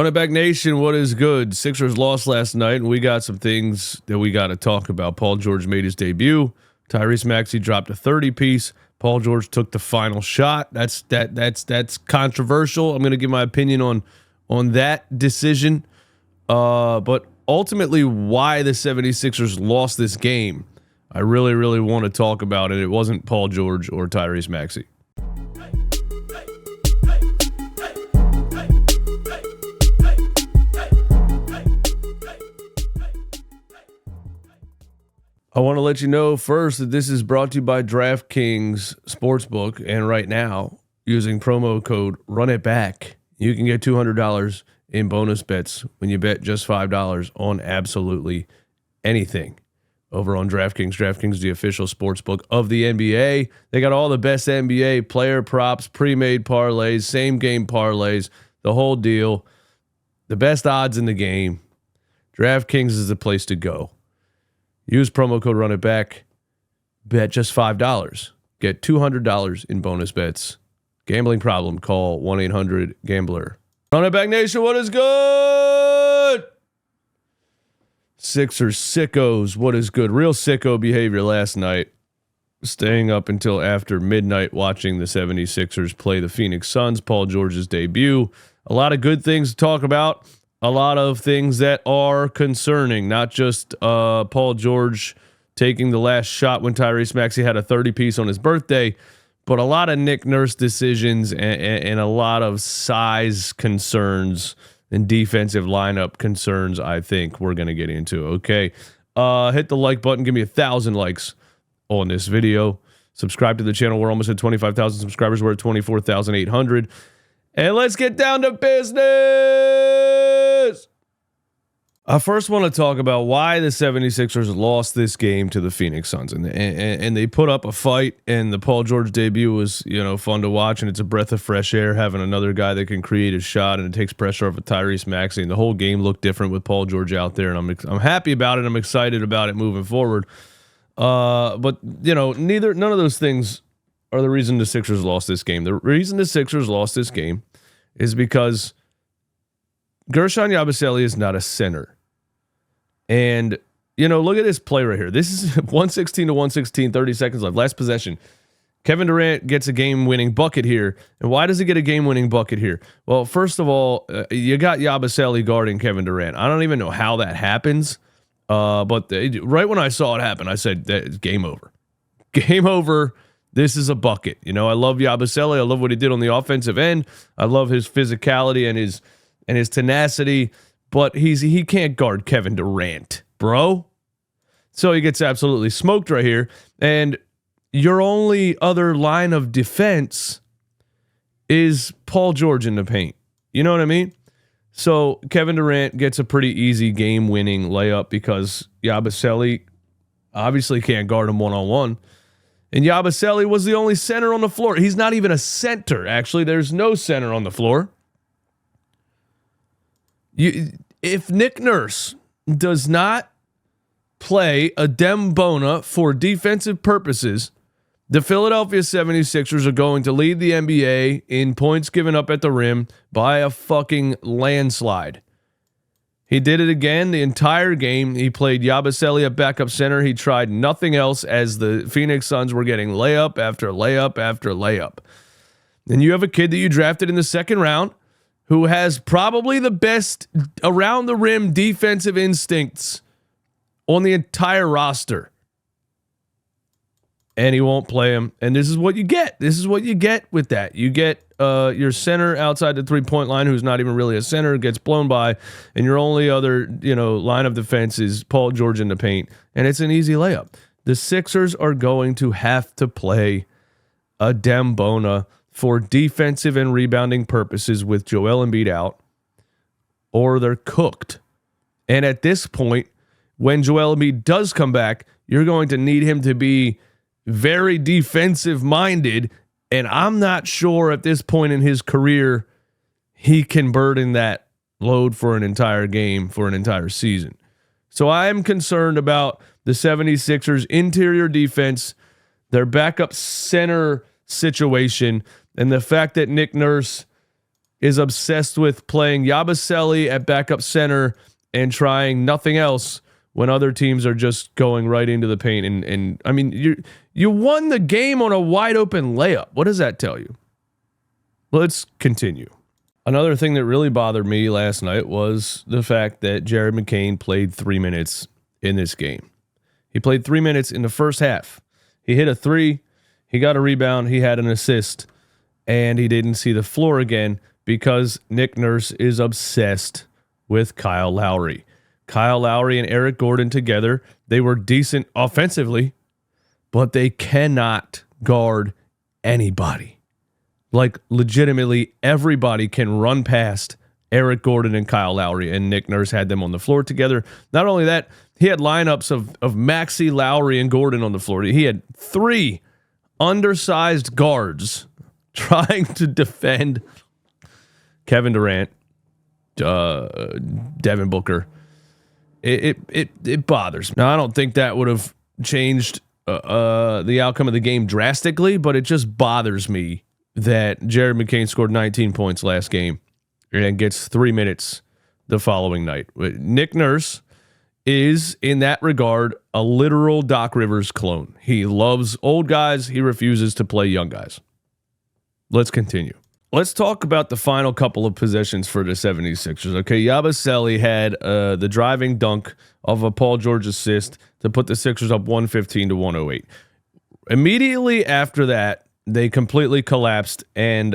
RUNITBACK Nation, what is good? Sixers lost last night, and we got some things that we got to talk about. Paul George made his debut. Tyrese Maxey dropped a 30-piece. Paul George took the final shot. That's controversial. I'm going to give my opinion on that decision. But ultimately, why the 76ers lost this game, I really want to talk about it. It wasn't Paul George or Tyrese Maxey. I want to let you know first that this is brought to you by DraftKings Sportsbook, and right now, using promo code RUNITBACK, you can get $200 in bonus bets when you bet just $5 on absolutely anything over on DraftKings. DraftKings, the official sportsbook of the NBA. They got all the best NBA player props, pre-made parlays, same game parlays, the whole deal. The best odds in the game. DraftKings is the place to go. Use promo code RUNITBACK. Bet just $5. Get $200 in bonus bets. Gambling problem? Call 1-800-GAMBLER. RUNITBACK Nation, what is good? Sixers sickos, what is good? Real sicko behavior last night. Staying up until after midnight watching the 76ers play the Phoenix Suns. Paul George's debut. A lot of good things to talk about. A lot of things that are concerning, not just Paul George taking the last shot when Tyrese Maxey had a 30-piece on his birthday, but a lot of Nick Nurse decisions and a lot of size concerns and defensive lineup concerns I think we're going to get into. Okay, hit the like button. Give me 1,000 likes on this video. Subscribe to the channel. We're almost at 25,000 subscribers. We're at 24,800. And let's get down to business. I first want to talk about why the 76ers lost this game to the Phoenix Suns. And they put up a fight, and the Paul George debut was, fun to watch, and it's a breath of fresh air having another guy that can create a shot, and it takes pressure off of Tyrese Maxey. And the whole game looked different with Paul George out there, and I'm happy about it. I'm excited about it moving forward. But none of those things are the reason the Sixers lost this game. The reason the Sixers lost this game is because Guerschon Yabusele is not a center. And, look at this play right here. This is 116 to 116, 30 seconds left. Last possession. Kevin Durant gets a game-winning bucket here. And why does he get a game-winning bucket here? Well, first of all, you got Yabusele guarding Kevin Durant. I don't even know how that happens. But right when I saw it happen, I said, game over. Game over. This is a bucket. I love Yabusele. I love what he did on the offensive end. I love his physicality and his tenacity, but he can't guard Kevin Durant, bro. So he gets absolutely smoked right here. And your only other line of defense is Paul George in the paint. You know what I mean? So Kevin Durant gets a pretty easy game-winning layup because Yabusele obviously can't guard him one-on-one. And Yabusele was the only center on the floor. He's not even a center, actually. There's no center on the floor. If Nick Nurse does not play a Dembona for defensive purposes, the Philadelphia 76ers are going to lead the NBA in points given up at the rim by a fucking landslide. He did it again the entire game. He played Yabusele at backup center. He tried nothing else as the Phoenix Suns were getting layup after layup after layup. And you have a kid that you drafted in the second round who has probably the best around the rim defensive instincts on the entire roster. And he won't play him. And this is what you get. This is what you get with that. You get your center outside the three-point line, who's not even really a center, gets blown by, and your only other line of defense is Paul George in the paint, and it's an easy layup. The Sixers are going to have to play a Dembona for defensive and rebounding purposes with Joel Embiid out, or they're cooked. And at this point, when Joel Embiid does come back, you're going to need him to be very defensive minded, and I'm not sure at this point in his career he can burden that load for an entire game, for an entire season. So I am concerned about the 76ers interior defense, their backup center situation, and the fact that Nick Nurse is obsessed with playing Yabusele at backup center and trying nothing else when other teams are just going right into the paint. And I mean, you won the game on a wide open layup. What does that tell you? Let's continue. Another thing that really bothered me last night was the fact that Jared McCain played 3 minutes in this game. He played 3 minutes in the first half. He hit a three, he got a rebound, he had an assist, and he didn't see the floor again because Nick Nurse is obsessed with Kyle Lowry. Kyle Lowry and Eric Gordon together, they were decent offensively, but they cannot guard anybody. Like, legitimately, everybody can run past Eric Gordon and Kyle Lowry, and Nick Nurse had them on the floor together. Not only that, he had lineups of Maxey, Lowry, and Gordon on the floor. He had 3 undersized guards trying to defend Kevin Durant, Devin Booker. It bothers me. Now, I don't think that would have changed the outcome of the game drastically, but it just bothers me that Jared McCain scored 19 points last game and gets 3 minutes the following night. Nick Nurse is, in that regard, a literal Doc Rivers clone. He loves old guys. He refuses to play young guys. Let's continue. Let's talk about the final couple of possessions for the 76ers. Okay, Yabusele had the driving dunk of a Paul George assist to put the Sixers up 115-108. Immediately after that, they completely collapsed, and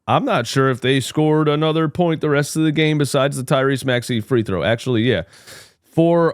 I'm not sure if they scored another point the rest of the game besides the Tyrese Maxey free throw. Actually, yeah. For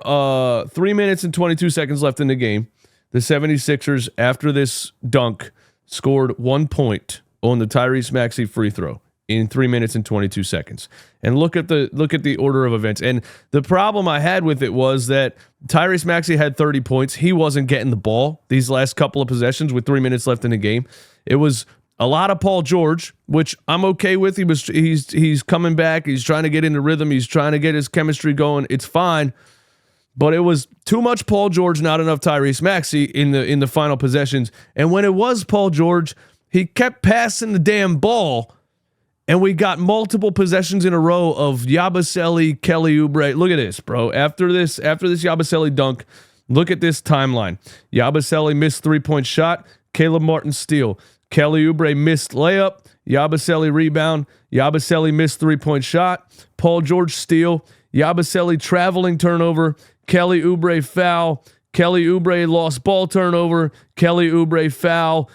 3 minutes and 22 seconds left in the game, the 76ers, after this dunk, scored 1 point on the Tyrese Maxey free throw in 3 minutes and 22 seconds. And look at the order of events. And the problem I had with it was that Tyrese Maxey had 30 points. He wasn't getting the ball these last couple of possessions with 3 minutes left in the game. It was a lot of Paul George, which I'm okay with. He's coming back. He's trying to get into rhythm. He's trying to get his chemistry going. It's fine. But it was too much Paul George, not enough Tyrese Maxey in the final possessions. And when it was Paul George, he kept passing the damn ball, and we got multiple possessions in a row of Yabusele, Kelly Oubre. Look at this, bro. After this Yabusele dunk, look at this timeline. Yabusele missed 3-point shot. Caleb Martin steal. Kelly Oubre missed layup. Yabusele rebound. Yabusele missed 3-point shot. Paul George steal. Yabusele traveling turnover. Kelly Oubre foul. Kelly Oubre lost ball turnover. Kelly Oubre foul.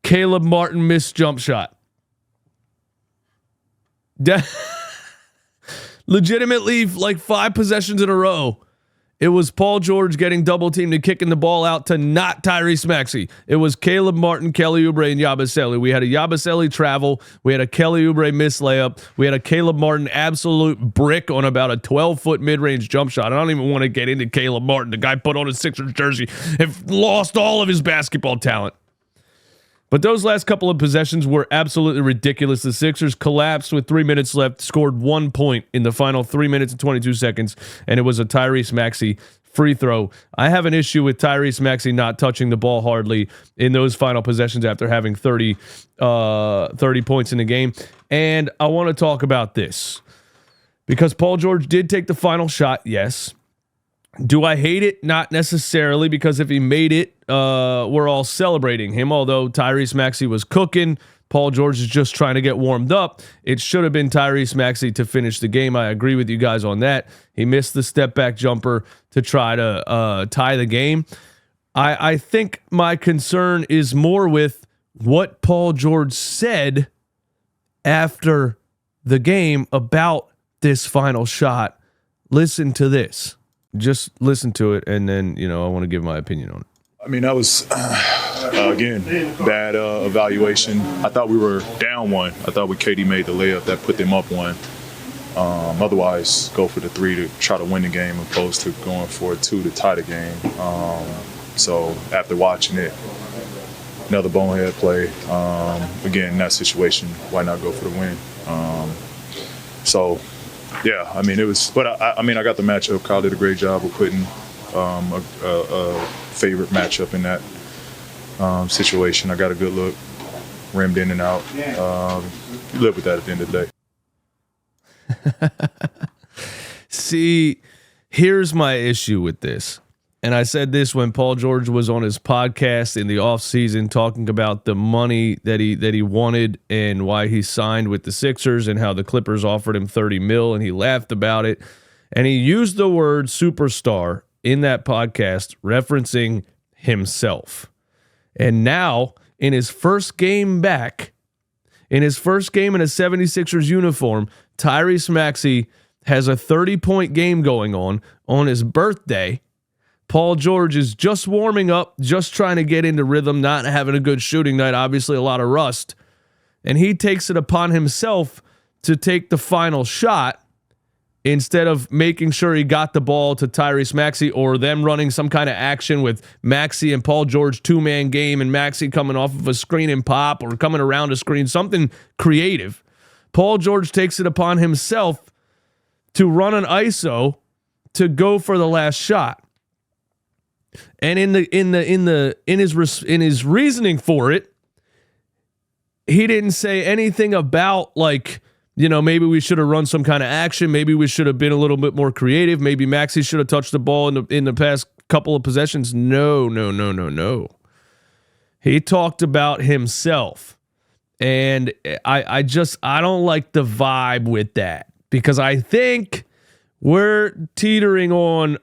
Caleb Martin missed jump shot. Legitimately, like 5 possessions in a row, it was Paul George getting double teamed and kicking the ball out to not Tyrese Maxey. It was Caleb Martin, Kelly Oubre, and Yabusele. We had a Yabusele travel. We had a Kelly Oubre miss layup. We had a Caleb Martin absolute brick on about a 12-foot mid-range jump shot. I don't even want to get into Caleb Martin. The guy put on a Sixers jersey and lost all of his basketball talent. But those last couple of possessions were absolutely ridiculous. The Sixers collapsed with 3 minutes left, scored 1 point in the final 3 minutes and 22 seconds, and it was a Tyrese Maxey free throw. I have an issue with Tyrese Maxey not touching the ball hardly in those final possessions after having 30 points in the game. And I want to talk about this because Paul George did take the final shot, yes. Do I hate it? Not necessarily, because if he made it, we're all celebrating him. Although Tyrese Maxey was cooking, Paul George is just trying to get warmed up. It should have been Tyrese Maxey to finish the game. I agree with you guys on that. He missed the step back jumper to try to tie the game. I think my concern is more with what Paul George said after the game about this final shot. Listen to this. Just listen to it, and then, I want to give my opinion on it. I mean, that was, again, bad evaluation. I thought we were down 1. I thought when KD made the layup, that put them up 1. Otherwise, go for the 3 to try to win the game opposed to going for a 2 to tie the game. So after watching it, another bonehead play. Again, in that situation, why not go for the win? Yeah, I mean, it was, but I mean, I got the matchup. Kyle did a great job of putting a favorite matchup in that situation. I got a good look, rimmed in and out. Live with that at the end of the day. See, here's my issue with this. And I said this when Paul George was on his podcast in the offseason talking about the money that he wanted and why he signed with the Sixers and how the Clippers offered him $30 million, and he laughed about it. And he used the word superstar in that podcast, referencing himself. And now, in his first game back, in his first game in a 76ers uniform, Tyrese Maxey has a 30-point game going on his birthday. Paul George is just warming up, just trying to get into rhythm, not having a good shooting night, obviously a lot of rust. And he takes it upon himself to take the final shot instead of making sure he got the ball to Tyrese Maxey or them running some kind of action with Maxey and Paul George two-man game and Maxey coming off of a screen and pop or coming around a screen, something creative. Paul George takes it upon himself to run an ISO to go for the last shot. And in his reasoning for it, he didn't say anything about maybe we should have run some kind of action, maybe we should have been a little bit more creative, maybe Maxey should have touched the ball in the past couple of possessions. No. He talked about himself. And I don't like the vibe with that, because I think we're teetering on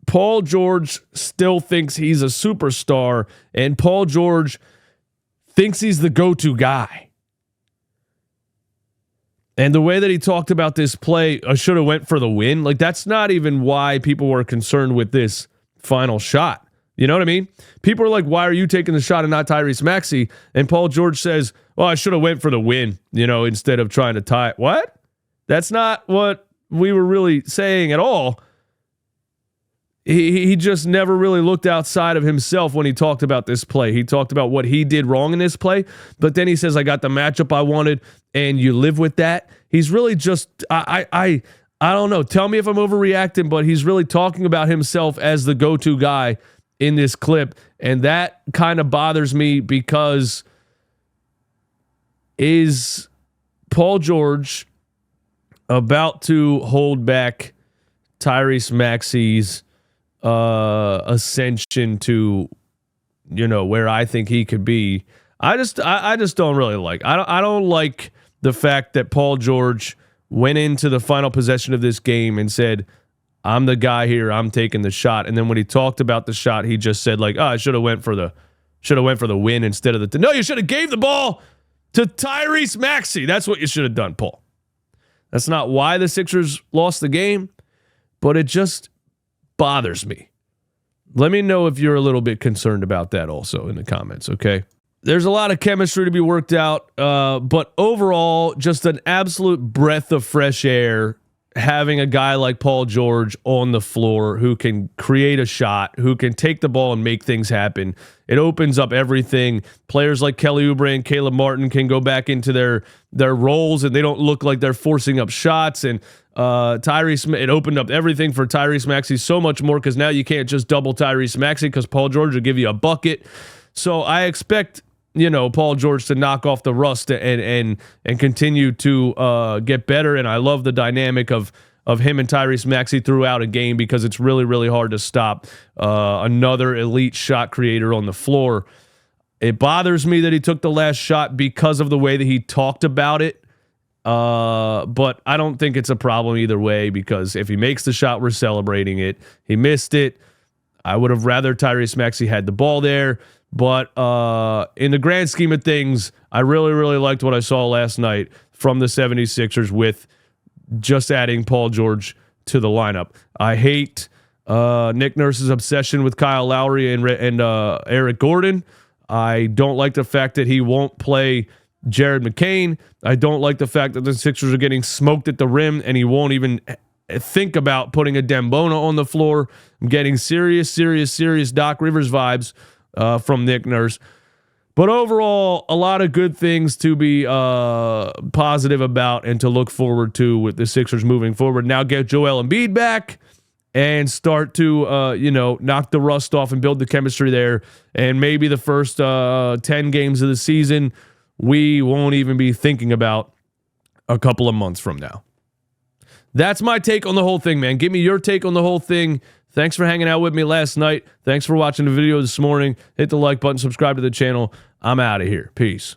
Paul George still thinks he's a superstar, and Paul George thinks he's the go-to guy. And the way that he talked about this play, I should have went for the win. That's not even why people were concerned with this final shot. You know what I mean? People are like, why are you taking the shot and not Tyrese Maxey? And Paul George says, well, I should have went for the win, instead of trying to tie it. What? That's not what we were really saying at all. He just never really looked outside of himself when he talked about this play. He talked about what he did wrong in this play, but then he says, I got the matchup I wanted, and you live with that. He's really just, I don't know. Tell me if I'm overreacting, but he's really talking about himself as the go-to guy in this clip, and that kind of bothers me, because is Paul George about to hold back Tyrese Maxey's ascension to where I think he could be? I just don't really like. I don't like the fact that Paul George went into the final possession of this game and said, I'm the guy here, I'm taking the shot. And then when he talked about the shot, he just said I should have went for the win instead of no, you should have gave the ball to Tyrese Maxey. That's what you should have done, Paul. That's not why the Sixers lost the game, but it just bothers me. Let me know if you're a little bit concerned about that also in the comments, okay? There's a lot of chemistry to be worked out, but overall, just an absolute breath of fresh air having a guy like Paul George on the floor who can create a shot, who can take the ball and make things happen. It opens up everything. Players like Kelly Oubre and Caleb Martin can go back into their roles, and they don't look like they're forcing up shots. And it opened up everything for Tyrese Maxey so much more, because now you can't just double Tyrese Maxey because Paul George will give you a bucket. So I expect Paul George to knock off the rust and continue to get better. And I love the dynamic of him and Tyrese Maxey throughout a game, because it's really, really hard to stop another elite shot creator on the floor. It bothers me that he took the last shot because of the way that he talked about it. But I don't think it's a problem either way, because if he makes the shot, we're celebrating it. He missed it. I would have rather Tyrese Maxey had the ball there. But in the grand scheme of things, I really, really liked what I saw last night from the 76ers with just adding Paul George to the lineup. I hate Nick Nurse's obsession with Kyle Lowry and Eric Gordon. I don't like the fact that he won't play Jared McCain. I don't like the fact that the Sixers are getting smoked at the rim and he won't even think about putting a Dembona on the floor. I'm getting serious Doc Rivers vibes from Nick Nurse. But overall, a lot of good things to be positive about and to look forward to with the Sixers moving forward. Now get Joel Embiid back and start to, knock the rust off and build the chemistry there. And maybe the first 10 games of the season, we won't even be thinking about a couple of months from now. That's my take on the whole thing, man. Give me your take on the whole thing. Thanks for hanging out with me last night. Thanks for watching the video this morning. Hit the like button, subscribe to the channel. I'm out of here. Peace.